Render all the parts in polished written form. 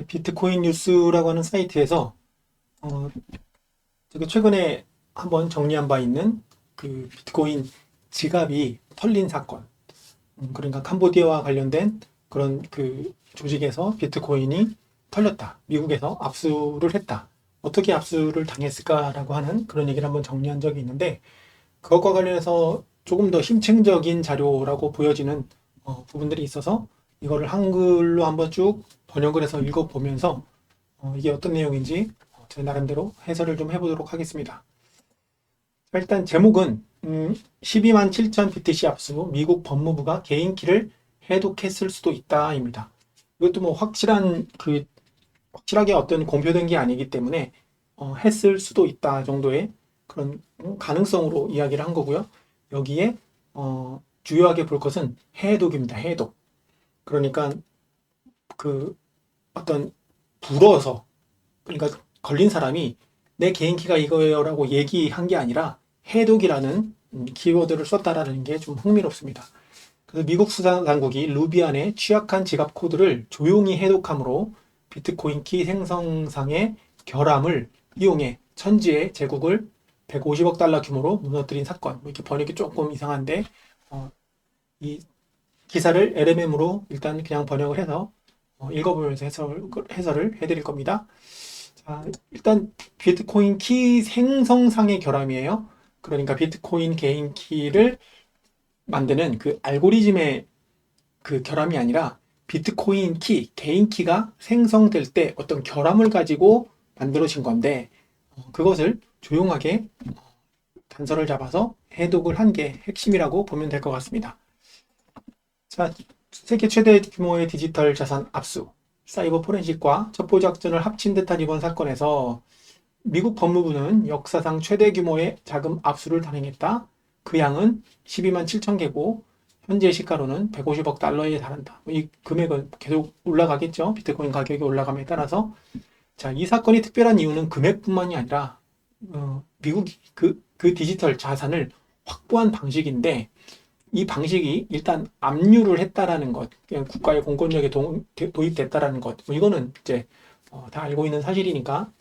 비트코인 뉴스라고 하는 사이트에서 제가 최근에 한번 정리한 바 있는 그 비트코인 지갑이 털린 사건, 그러니까 캄보디아와 관련된 그런 그 조직에서 비트코인이 털렸다. 미국에서 압수를 했다. 어떻게 압수를 당했을까라고 하는 그런 얘기를 한번 정리한 적이 있는데, 그것과 관련해서 조금 더 심층적인 자료라고 보여지는 부분들이 있어서 이거를 한글로 한번 쭉 번역을 해서 읽어보면서 이게 어떤 내용인지 제 나름대로 해설을 좀 해보도록 하겠습니다. 일단 제목은 12만 7천 BTC 압수, 미국 법무부가 개인키를 해독했을 수도 있다입니다. 이것도 뭐 확실하게 어떤 공표된 게 아니기 때문에 했을 수도 있다 정도의 그런 가능성으로 이야기를 한 거고요. 여기에 주요하게 볼 것은 해독입니다. 해독. 그러니까 그 어떤 불어서, 그러니까 걸린 사람이 내 개인 키가 이거예요라고 얘기한 게 아니라 해독이라는 키워드를 썼다라는 게 좀 흥미롭습니다. 그래서 미국 수사 당국이 루비안의 취약한 지갑 코드를 조용히 해독함으로 비트코인 키 생성상의 결함을 이용해 천지의 제국을 150억 달러 규모로 무너뜨린 사건. 뭐 이렇게 번역이 조금 이상한데 이 기사를 LMM으로 일단 그냥 번역을 해서 읽어보면서 해설을 해드릴 겁니다. 자, 일단 비트코인 키 생성상의 결함이에요. 그러니까 비트코인 개인 키를 만드는 그 알고리즘의 그 결함이 아니라 비트코인 키, 개인 키가 생성될 때 어떤 결함을 가지고 만들어진 건데 그것을 조용하게 단서를 잡아서 해독을 한 게 핵심이라고 보면 될 것 같습니다. 자, 세계 최대 규모의 디지털 자산 압수, 사이버 포렌식과 첩보작전을 합친 듯한 이번 사건에서 미국 법무부는 역사상 최대 규모의 자금 압수를 단행했다. 그 양은 12만 7천 개고 현재 시가로는 150억 달러에 달한다. 이 금액은 계속 올라가겠죠. 비트코인 가격이 올라감에 따라서. 자, 이 사건이 특별한 이유는 금액뿐만이 아니라 미국 그 디지털 자산을 확보한 방식인데 이 방식이 일단 압류를 했다라는 것, 그냥 국가의 공권력에 도입됐다라는 것, 뭐 이거는 이제 다 알고 있는 사실이니까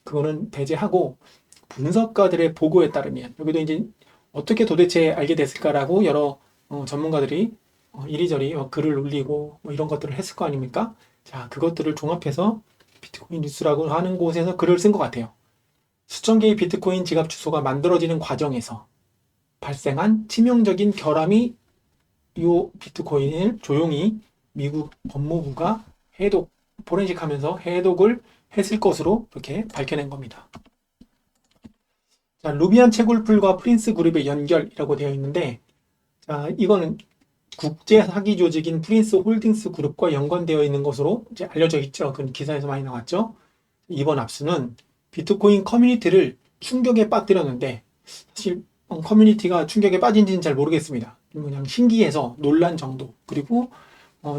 그거는 배제하고 분석가들의 보고에 따르면 여기도 이제 어떻게 도대체 알게 됐을까라고 여러 전문가들이 이리저리 글을 올리고 뭐 이런 것들을 했을 거 아닙니까? 자, 그것들을 종합해서 비트코인 뉴스라고 하는 곳에서 글을 쓴 것 같아요. 수천 개의 비트코인 지갑 주소가 만들어지는 과정에서 발생한 치명적인 결함이 이 비트코인을 조용히 미국 법무부가 포렌식하면서 해독을 했을 것으로 이렇게 밝혀낸 겁니다. 자, 루비안 채굴풀과 프린스 그룹의 연결이라고 되어 있는데, 자, 이거는 국제 사기 조직인 프린스 홀딩스 그룹과 연관되어 있는 것으로 이제 알려져 있죠. 그 기사에서 많이 나왔죠. 이번 압수는 비트코인 커뮤니티를 충격에 빠뜨렸는데, 사실 커뮤니티가 충격에 빠진지는 잘 모르겠습니다. 그냥 신기해서 놀란 정도. 그리고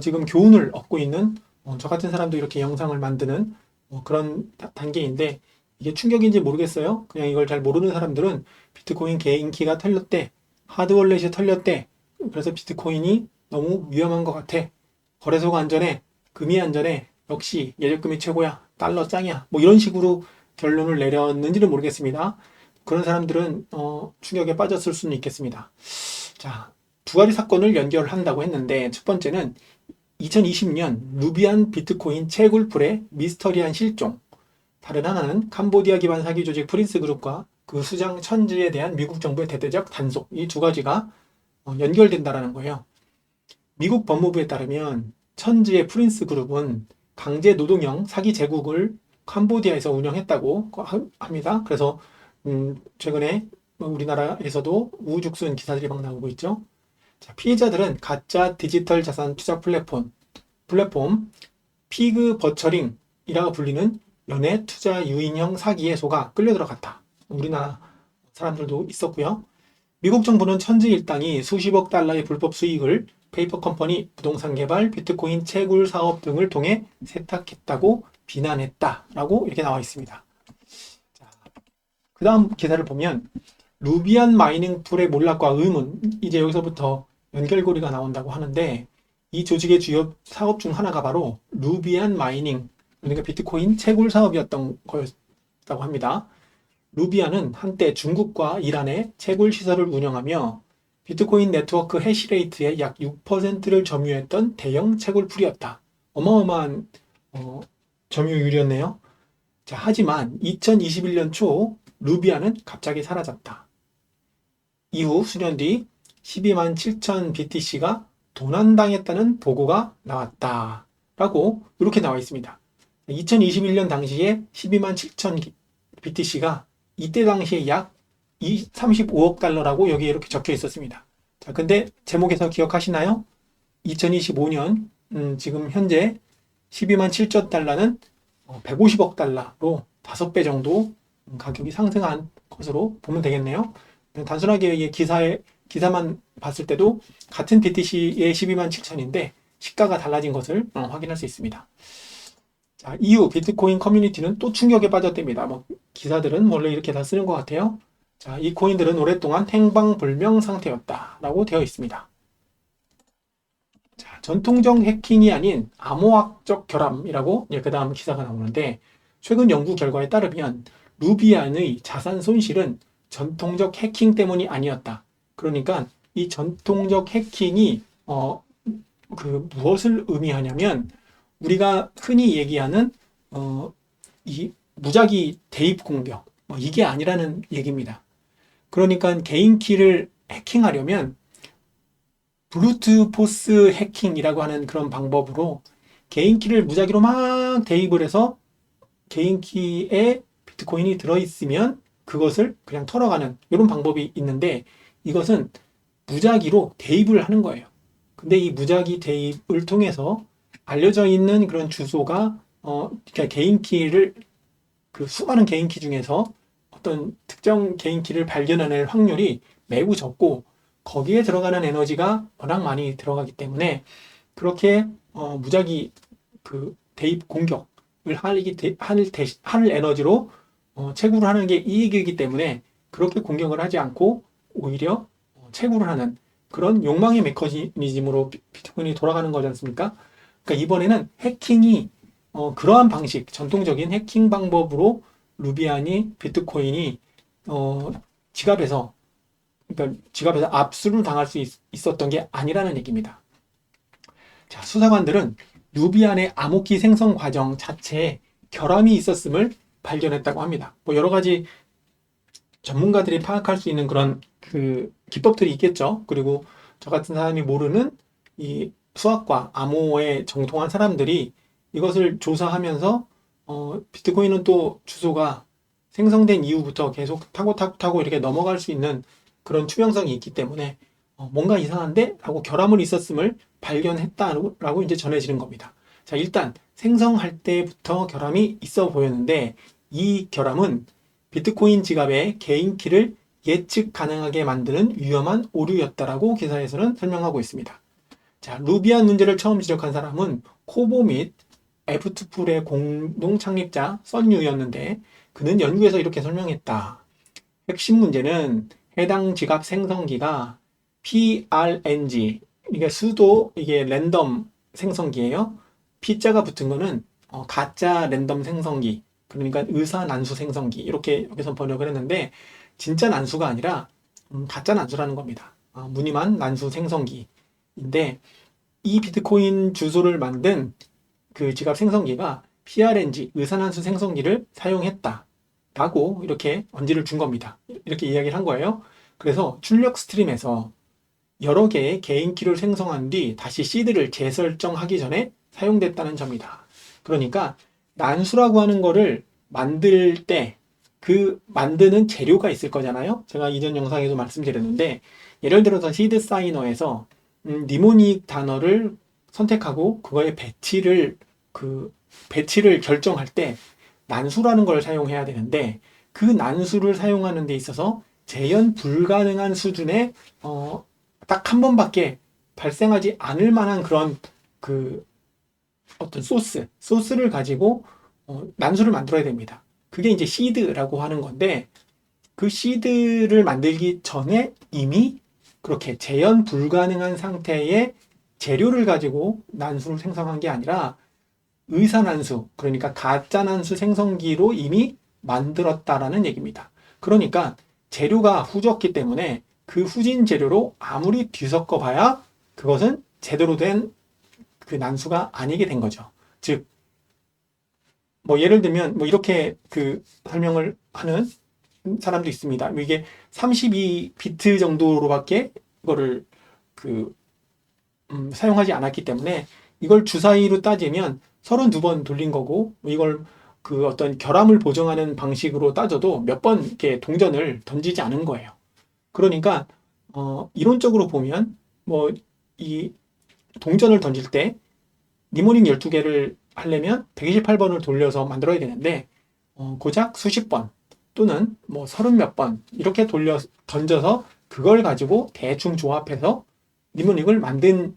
지금 교훈을 얻고 있는 저 같은 사람도 이렇게 영상을 만드는 그런 단계인데 이게 충격인지 모르겠어요. 그냥 이걸 잘 모르는 사람들은 비트코인 개인키가 털렸대. 하드월렛이 털렸대. 그래서 비트코인이 너무 위험한 것 같아. 거래소가 안전해. 금이 안전해. 역시 예적금이 최고야. 달러 짱이야. 뭐 이런 식으로 결론을 내렸는지는 모르겠습니다. 그런 사람들은 충격에 빠졌을 수는 있겠습니다. 자, 두 가지 사건을 연결한다고 했는데 첫 번째는 2020년 루비안 비트코인 채굴풀의 미스터리한 실종, 다른 하나는 캄보디아 기반 사기 조직 프린스 그룹과 그 수장 천지에 대한 미국 정부의 대대적 단속, 이 두 가지가 연결된다라는 거예요. 미국 법무부에 따르면 천지의 프린스 그룹은 강제 노동형 사기 제국을 캄보디아에서 운영했다고 합니다. 그래서 최근에 우리나라에서도 우후죽순 기사들이 막 나오고 있죠. 자, 피해자들은 가짜 디지털 자산 투자 플랫폼 피그 버처링이라고 불리는 연애 투자 유인형 사기에 속아 끌려 들어갔다. 우리나라 사람들도 있었고요. 미국 정부는 천지 일당이 수십억 달러의 불법 수익을 페이퍼 컴퍼니, 부동산 개발, 비트코인 채굴 사업 등을 통해 세탁했다고 비난했다라고 이렇게 나와 있습니다. 그 다음 기사를 보면 루비안 마이닝 풀의 몰락과 의문, 이제 여기서부터 연결고리가 나온다고 하는데 이 조직의 주요 사업 중 하나가 바로 루비안 마이닝, 그러니까 비트코인 채굴 사업이었던 거였다고 합니다. 루비안은 한때 중국과 이란의 채굴 시설을 운영하며 비트코인 네트워크 해시레이트의 약 6%를 점유했던 대형 채굴풀이었다. 어마어마한 점유율이었네요. 자, 하지만 2021년 초 루비안은 갑자기 사라졌다. 이후 수년 뒤 12만 7천 BTC가 도난당했다는 보고가 나왔다. 라고 이렇게 나와 있습니다. 2021년 당시에 12만 7천 BTC가 이때 당시에 약 35억 달러라고 여기에 이렇게 적혀 있었습니다. 자, 근데 제목에서 기억하시나요? 2025년 지금 현재 12만 7천 달러는 150억 달러로 5배 정도 가격이 상승한 것으로 보면 되겠네요. 단순하게 이 기사만 봤을 때도 같은 BTC의 12만 7천인데 시가가 달라진 것을 확인할 수 있습니다. 자, 이후 비트코인 커뮤니티는 또 충격에 빠졌답니다. 기사들은 원래 이렇게 다 쓰는 것 같아요. 자, 이 코인들은 오랫동안 행방불명 상태였다라고 되어 있습니다. 자, 전통적 해킹이 아닌 암호학적 결함이라고 그 다음 기사가 나오는데, 최근 연구 결과에 따르면 루비안의 자산 손실은 전통적 해킹 때문이 아니었다. 그러니까 이 전통적 해킹이 무엇을 의미하냐면, 우리가 흔히 얘기하는 이 무작위 대입 공격, 이게 아니라는 얘기입니다. 그러니까 개인 키를 해킹하려면 브루트 포스 해킹이라고 하는 그런 방법으로 개인 키를 무작위로 막 대입을 해서 개인 키에 비트코인이 들어있으면 그것을 그냥 털어가는 이런 방법이 있는데, 이것은 무작위로 대입을 하는 거예요. 근데 이 무작위 대입을 통해서 알려져 있는 그런 주소가 그러니까 개인 키를 수많은 개인 키 중에서 어떤 특정 개인 키를 발견하는 확률이 매우 적고, 거기에 들어가는 에너지가 워낙 많이 들어가기 때문에 그렇게 무작위 대입 공격을 할 에너지로 채굴을 하는 게 이익이기 때문에 그렇게 공격을 하지 않고 오히려 채굴을 하는 그런 욕망의 메커니즘으로 비트코인이 돌아가는 거지 않습니까? 그러니까 이번에는 해킹이 그러한 방식, 전통적인 해킹 방법으로 루비안이 비트코인이 지갑에서 압수를 당할 수 있었던 게 아니라는 얘기입니다. 자, 수사관들은 루비안의 암호키 생성 과정 자체에 결함이 있었음을 발견했다고 합니다. 여러 가지 전문가들이 파악할 수 있는 그런 기법들이 있겠죠. 그리고 저 같은 사람이 모르는 이 수학과 암호에 정통한 사람들이 이것을 조사하면서 비트코인은 또 주소가 생성된 이후부터 계속 타고 이렇게 넘어갈 수 있는 그런 투명성이 있기 때문에 뭔가 이상한데? 라고 결함을 있었음을 발견했다라고 이제 전해지는 겁니다. 자, 일단 생성할 때부터 결함이 있어 보였는데, 이 결함은 비트코인 지갑의 개인 키를 예측 가능하게 만드는 위험한 오류였다라고 기사에서는 설명하고 있습니다. 자, 루비안 문제를 처음 지적한 사람은 코보 및 F2풀의 공동 창립자 썬유였는데, 그는 연구에서 이렇게 설명했다. 핵심 문제는 해당 지갑 생성기가 PRNG, 이게 이게 랜덤 생성기예요. P자가 붙은 거는 가짜 랜덤 생성기, 그러니까 의사 난수 생성기, 이렇게 여기서 번역을 했는데, 진짜 난수가 아니라 가짜 난수라는 겁니다. 무늬만 난수 생성기인데, 이 비트코인 주소를 만든 그 지갑 생성기가 PRNG, 의사난수 생성기를 사용했다 라고 이렇게 언지를 준 겁니다. 이렇게 이야기를 한 거예요. 그래서 출력 스트림에서 여러 개의 개인 키를 생성한 뒤 다시 시드를 재설정하기 전에 사용됐다는 점이다. 그러니까 난수라고 하는 거를 만들 때 그 만드는 재료가 있을 거잖아요. 제가 이전 영상에도 말씀드렸는데, 예를 들어서 시드 사이너에서 니모닉 단어를 선택하고 그거의 배치를 결정할 때 난수라는 걸 사용해야 되는데, 그 난수를 사용하는 데 있어서 재현 불가능한 수준의 딱 한 번밖에 발생하지 않을 만한 그런 어떤 소스를 가지고 난수를 만들어야 됩니다. 그게 이제 시드라고 하는 건데, 그 시드를 만들기 전에 이미 그렇게 재현 불가능한 상태의 재료를 가지고 난수를 생성한 게 아니라 의산환수, 그러니까 가짜난수 생성기로 이미 만들었다라는 얘기입니다. 그러니까 재료가 후졌기 때문에 그 후진 재료로 아무리 뒤섞어 봐야 그것은 제대로 된 그 난수가 아니게 된 거죠. 즉, 뭐 예를 들면 뭐 이렇게 그 설명을 하는 사람도 있습니다. 이게 32비트 정도로밖에 이거를 그 사용하지 않았기 때문에 이걸 주사위로 따지면 32번 돌린 거고, 이걸 그 어떤 결함을 보정하는 방식으로 따져도 몇 번 이렇게 동전을 던지지 않은 거예요. 그러니까 이론적으로 보면 뭐 이 동전을 던질 때 니모닝 12개를 하려면 128번을 돌려서 만들어야 되는데 고작 수십 번 또는 뭐 30몇 번 이렇게 돌려 던져서 그걸 가지고 대충 조합해서 니모닉을 만든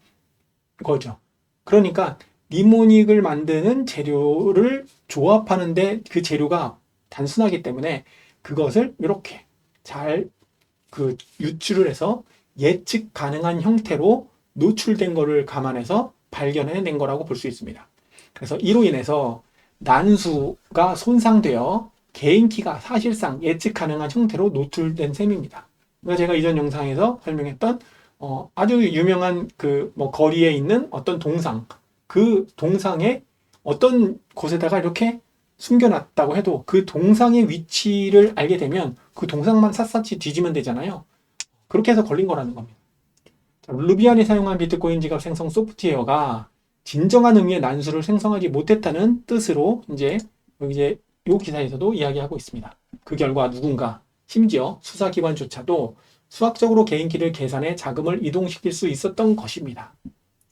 거죠. 그러니까 니모닉을 만드는 재료를 조합하는데 그 재료가 단순하기 때문에 그것을 이렇게 잘 그 유출을 해서 예측 가능한 형태로 노출된 거를 감안해서 발견해낸 거라고 볼 수 있습니다. 그래서 이로 인해서 난수가 손상되어 개인키가 사실상 예측 가능한 형태로 노출된 셈입니다. 그러니까 제가 이전 영상에서 설명했던 아주 유명한 그 뭐 거리에 있는 어떤 동상, 그 동상에 어떤 곳에다가 이렇게 숨겨놨다고 해도 그 동상의 위치를 알게 되면 그 동상만 샅샅이 뒤지면 되잖아요. 그렇게 해서 걸린 거라는 겁니다. 루비안이 사용한 비트코인 지갑 생성 소프트웨어가 진정한 의미의 난수를 생성하지 못했다는 뜻으로 이제 여기 이제 이 기사에서도 이야기하고 있습니다. 그 결과 누군가 심지어 수사기관조차도 수학적으로 개인키를 계산해 자금을 이동시킬 수 있었던 것입니다.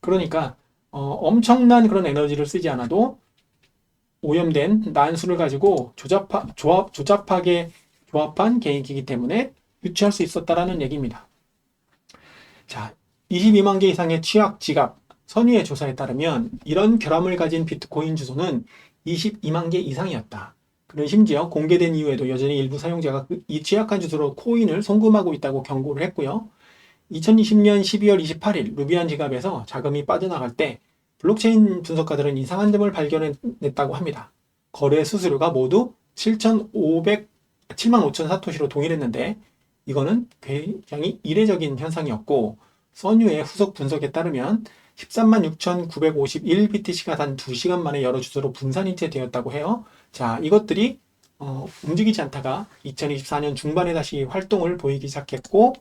그러니까 엄청난 그런 에너지를 쓰지 않아도 오염된 난수를 가지고 조잡하게 조합한 개인키이기 때문에 유치할 수 있었다라는 얘기입니다. 자, 22만 개 이상의 취약 지갑 선의의 조사에 따르면 이런 결함을 가진 비트코인 주소는 22만 개 이상이었다. 그리고 심지어 공개된 이후에도 여전히 일부 사용자가 이 취약한 주소로 코인을 송금하고 있다고 경고를 했고요. 2020년 12월 28일 루비안 지갑에서 자금이 빠져나갈 때 블록체인 분석가들은 이상한 점을 발견했다고 합니다. 거래 수수료가 모두 7만 5천 사토시로 동일했는데 이거는 굉장히 이례적인 현상이었고 써뉴의 후속 분석에 따르면 13만 6,951BTC가 단 2시간 만에 여러 주소로 분산이 되었다고 해요. 자, 이것들이 움직이지 않다가 2024년 중반에 다시 활동을 보이기 시작했고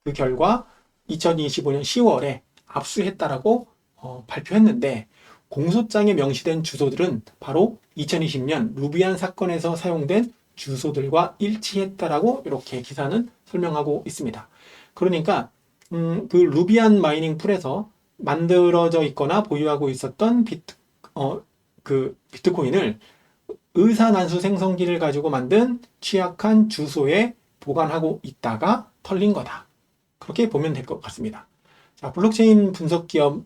그 결과 2025년 10월에 압수했다라고 발표했는데 공소장에 명시된 주소들은 바로 2020년 루비안 사건에서 사용된 주소들과 일치했다라고 이렇게 기사는 설명하고 있습니다. 그러니까 그 루비안 마이닝 풀에서 만들어져 있거나 보유하고 있었던 비트코인을 의사난수 생성기를 가지고 만든 취약한 주소에 보관하고 있다가 털린 거다. 그렇게 보면 될 것 같습니다. 자, 블록체인 분석 기업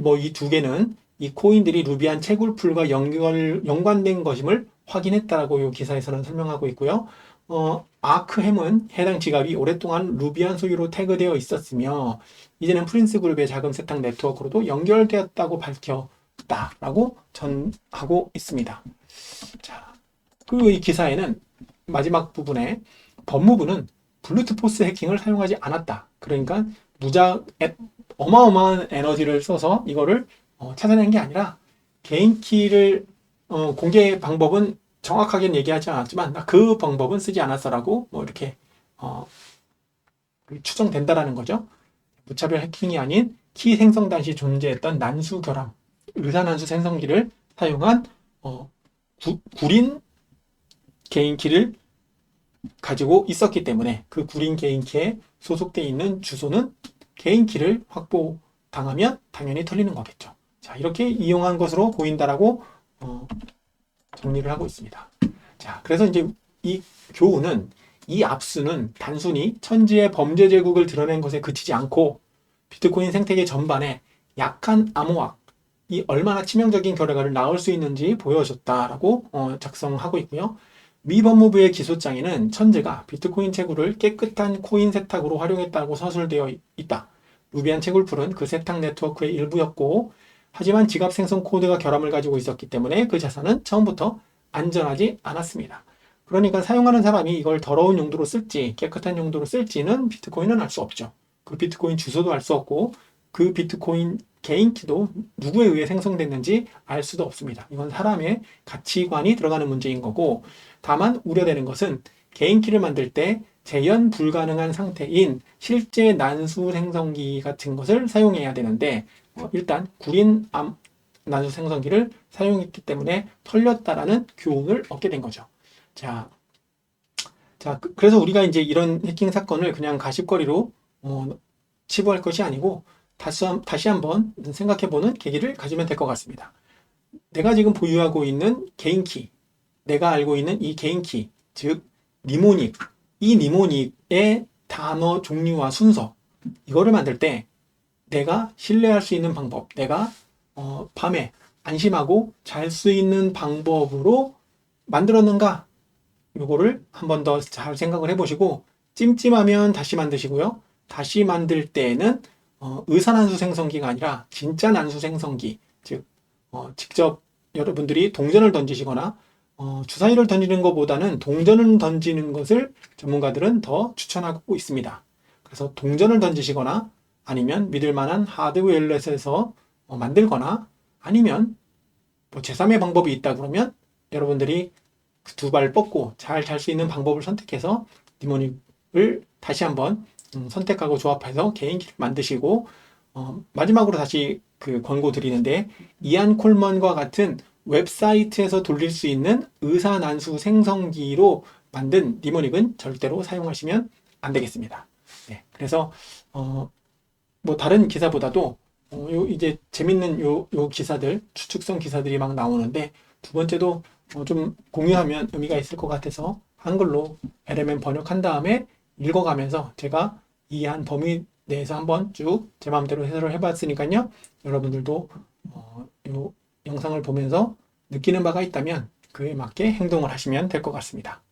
뭐 이 두 개는 이 코인들이 루비안 채굴풀과 연관된 것임을 확인했다라고 이 기사에서는 설명하고 있고요. 아크햄은 해당 지갑이 오랫동안 루비안 소유로 태그되어 있었으며 이제는 프린스 그룹의 자금 세탁 네트워크로도 연결되었다고 밝혔다라고 전하고 있습니다. 자, 그리고 이 기사에는 마지막 부분에 법무부는 블루투포스 해킹을 사용하지 않았다. 그러니까 어마어마한 에너지를 써서 이거를 찾아낸 게 아니라 개인키를 공개 방법은 정확하게는 얘기하지 않았지만 그 방법은 쓰지 않았어라고 뭐 이렇게 추정된다라는 거죠. 무차별 해킹이 아닌 키 생성 당시 존재했던 난수 결함, 의사난수 생성기를 사용한 구린 개인키를 가지고 있었기 때문에 그 구린 개인키에 소속되어 있는 주소는 개인키를 확보당하면 당연히 털리는 거겠죠. 자, 이렇게 이용한 것으로 보인다라고 정리를 하고 있습니다. 자, 그래서 이제 이 교훈은 이 압수는 단순히 천지의 범죄 제국을 드러낸 것에 그치지 않고 비트코인 생태계 전반에 약한 암호학이 얼마나 치명적인 결과를 낳을 수 있는지 보여줬다라고 작성하고 있고요. 미 법무부의 기소장에는 천재가 비트코인 채굴을 깨끗한 코인 세탁으로 활용했다고 서술되어 있다. 루비안 채굴풀은 그 세탁 네트워크의 일부였고 하지만 지갑 생성 코드가 결함을 가지고 있었기 때문에 그 자산은 처음부터 안전하지 않았습니다. 그러니까 사용하는 사람이 이걸 더러운 용도로 쓸지 깨끗한 용도로 쓸지는 비트코인은 알 수 없죠. 그 비트코인 주소도 알 수 없고 그 비트코인 개인키도 누구에 의해 생성됐는지 알 수도 없습니다. 이건 사람의 가치관이 들어가는 문제인 거고, 다만 우려되는 것은 개인키를 만들 때 재현 불가능한 상태인 실제 난수 생성기 같은 것을 사용해야 되는데 일단 구린 난수 생성기를 사용했기 때문에 털렸다라는 교훈을 얻게 된 거죠. 자, 그래서 우리가 이제 이런 해킹 사건을 그냥 가십거리로 치부할 것이 아니고 다시 한번 생각해보는 계기를 가지면 될 것 같습니다. 내가 지금 보유하고 있는 개인키, 내가 알고 있는 이 개인키, 즉 니모닉, 이 니모닉의 단어 종류와 순서, 이거를 만들 때 내가 신뢰할 수 있는 방법, 내가 밤에 안심하고 잘 수 있는 방법으로 만들었는가? 요거를 한 번 더 잘 생각을 해보시고 찜찜하면 다시 만드시고요. 다시 만들 때에는 의사 난수 생성기가 아니라 진짜 난수 생성기, 즉 직접 여러분들이 동전을 던지시거나 주사위를 던지는 것보다는 동전을 던지는 것을 전문가들은 더 추천하고 있습니다. 그래서 동전을 던지시거나 아니면 믿을 만한 하드웨어렛에서 만들거나 아니면 뭐 제3의 방법이 있다 그러면 여러분들이 두 발 뻗고 잘 잘 수 있는 방법을 선택해서 니모닉을 다시 한번 선택하고 조합해서 개인키를 만드시고 마지막으로 다시 그 광고 드리는데 이안 콜먼과 같은 웹사이트에서 돌릴 수 있는 의사 난수 생성기로 만든 니모닉은 절대로 사용하시면 안 되겠습니다. 네, 그래서 뭐 다른 기사보다도 이제 재밌는 요 기사들, 추측성 기사들이 막 나오는데 두 번째도 좀 공유하면 의미가 있을 것 같아서 한글로 LMM 번역한 다음에 읽어가면서 제가 이해한 범위 내에서 한번 쭉 제 마음대로 해설을 해봤으니까요. 여러분들도 이 영상을 보면서 느끼는 바가 있다면 그에 맞게 행동을 하시면 될 것 같습니다.